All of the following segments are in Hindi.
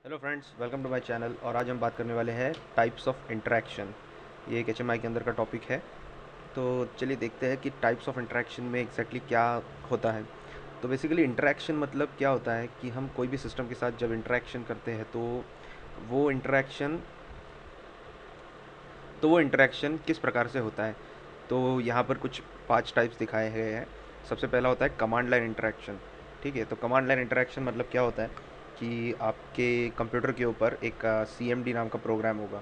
Hello friends, welcome to my channel. और आज हम बात करने वाले हैं टाइप्स ऑफ इंटरेक्शन। ये एक एचएमआई के अंदर का टॉपिक है। तो चलिए देखते हैं कि टाइप्स ऑफ इंटरेक्शन में एग्जैक्टली क्या होता है। तो बेसिकली इंटरेक्शन मतलब क्या होता है कि हम कोई भी सिस्टम के साथ जब इंटरेक्शन करते हैं वो इंटरेक्शन वो इंटरेक्शन किस प्रकार से होता है। तो यहाँ पर कुछ 5 टाइप्स दिखाए गए हैं। सबसे पहला होता है कमांड लाइन इंटरेक्शन। ठीक है, तो कमांड लाइन इंटरेक्शन मतलब क्या होता है कि आपके कंप्यूटर के ऊपर एक CMD नाम का प्रोग्राम होगा।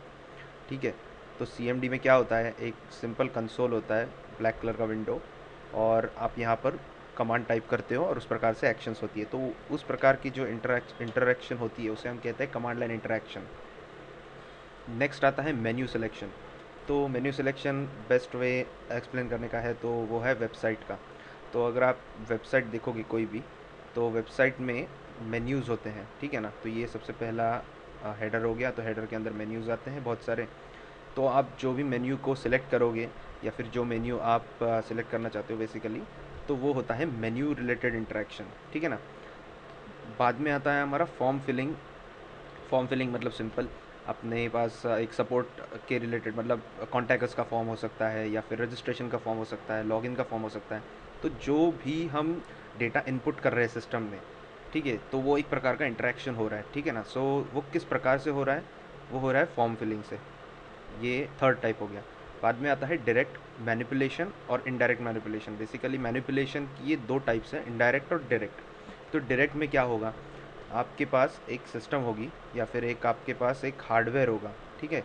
ठीक है, तो CMD में क्या होता है, एक सिंपल कंसोल होता है, ब्लैक कलर का विंडो, और आप यहाँ पर कमांड टाइप करते हो और उस प्रकार से एक्शंस होती है। तो उस प्रकार की जो इंटरेक्शन होती है उसे हम कहते हैं कमांड लाइन इंटरेक्शन। नेक्स्ट आता है मेन्यू सिलेक्शन। तो menu selection best way explain करने का है तो वो है वेबसाइट का। तो अगर आप वेबसाइट देखोगे कोई भी, तो वेबसाइट में मेन्यूज़ होते हैं। ठीक है ना, तो ये सबसे पहला हेडर हो गया। तो हेडर के अंदर मेन्यूज़ आते हैं बहुत सारे। तो आप जो भी मेन्यू को सिलेक्ट करोगे या फिर जो मेन्यू आप सिलेक्ट करना चाहते हो बेसिकली, तो वो होता है मेन्यू रिलेटेड इंटरेक्शन। ठीक है ना। बाद में आता है हमारा फॉर्म फिलिंग। फॉर्म फिलिंग मतलब सिंपल, अपने पास एक सपोर्ट के रिलेटेड, मतलब कॉन्टैक्ट्स का फॉर्म हो सकता है या फिर रजिस्ट्रेशन का फॉर्म हो सकता है, लॉगिन का फॉर्म हो सकता है। तो जो भी हम डेटा इनपुट कर रहे हैं सिस्टम में, ठीक है, तो वो एक प्रकार का इंटरेक्शन हो रहा है। ठीक है ना। सो वो किस प्रकार से हो रहा है, वो हो रहा है फॉर्म फिलिंग से। ये थर्ड टाइप हो गया। बाद में आता है डायरेक्ट मैनिपुलेशन और इनडायरेक्ट मैनिपुलेशन। बेसिकली मैनिपुलेशन की ये दो टाइप्स हैं, इनडायरेक्ट और डायरेक्ट। तो डायरेक्ट में क्या होगा, आपके पास एक सिस्टम होगी या फिर एक आपके पास एक हार्डवेयर होगा। ठीक है,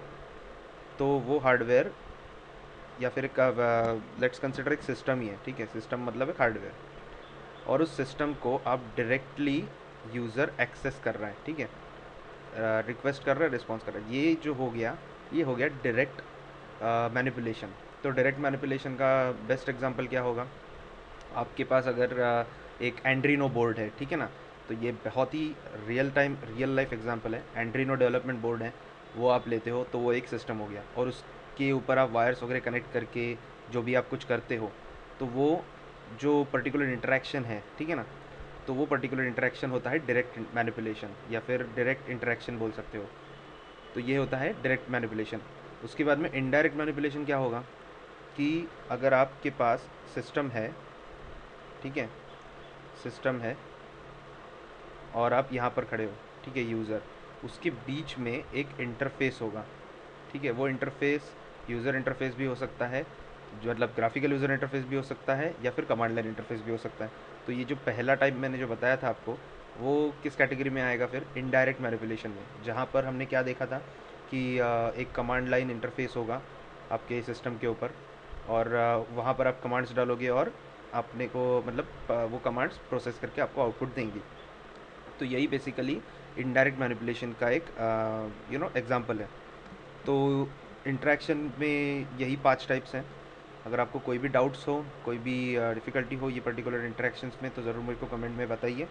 तो वो हार्डवेयर या फिर एक लेट्स कंसिडर एक सिस्टम ही है। ठीक है, सिस्टम मतलब एक हार्डवेयर, और उस सिस्टम को आप डायरेक्टली यूज़र एक्सेस कर रहा है। ठीक है, रिक्वेस्ट कर रहा है, रिस्पॉन्स कर रहा है। ये जो हो गया, ये हो गया डायरेक्ट मैनिपुलेशन। तो डायरेक्ट मैनिपुलेशन का बेस्ट एग्जांपल क्या होगा, आपके पास अगर एक एंड्रीनो बोर्ड है, ठीक है ना, तो ये बहुत ही रियल लाइफ एग्जांपल है। एंड्रीनो डेवलपमेंट बोर्ड है, वो आप लेते हो तो वो एक सिस्टम हो गया, और उसके ऊपर आप वायर्स वगैरह कनेक्ट करके जो भी आप कुछ करते हो, तो वो जो पर्टिकुलर इंटरेक्शन है, ठीक है ना, तो वो पर्टिकुलर इंटरेक्शन होता है डायरेक्ट मैनिपुलेशन या फिर डायरेक्ट इंटरेक्शन बोल सकते हो। तो ये होता है डायरेक्ट मैनिपुलेशन। उसके बाद में इनडायरेक्ट मैनिपुलेशन क्या होगा कि अगर आपके पास सिस्टम है, ठीक है, सिस्टम है और आप यहाँ पर खड़े हो, ठीक है, यूज़र, उसके बीच में एक इंटरफेस होगा। ठीक है, वो इंटरफेस यूज़र इंटरफेस भी हो सकता है, जो मतलब ग्राफिकल यूज़र इंटरफेस भी हो सकता है, या फिर कमांड लाइन इंटरफेस भी हो सकता है। तो ये जो पहला टाइप मैंने जो बताया था आपको, वो किस कैटेगरी में आएगा, फिर इनडायरेक्ट मैनिपुलेशन में, जहाँ पर हमने क्या देखा था कि एक कमांड लाइन इंटरफेस होगा आपके सिस्टम के ऊपर, और वहाँ पर आप कमांड्स डालोगे और अपने को मतलब वो कमांड्स प्रोसेस करके आपको आउटपुट देंगी। तो यही बेसिकली इनडायरेक्ट मैनिपुलेशन का एक एग्जांपल है। तो इंटरेक्शन में यही 5 टाइप्स हैं। अगर आपको कोई भी डाउट्स हो, कोई भी डिफ़िकल्टी हो ये पर्टिकुलर इंटरेक्शंस में, तो ज़रूर मेरे को कमेंट में बताइए।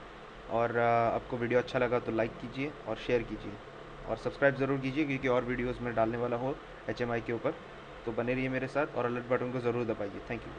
और आपको वीडियो अच्छा लगा तो लाइक कीजिए और शेयर कीजिए, और सब्सक्राइब ज़रूर कीजिए, क्योंकि और वीडियोस मैं डालने वाला हूँ HMI के ऊपर। तो बने रहिए मेरे साथ और अलर्ट बटन को ज़रूर दबाइए। Thank you.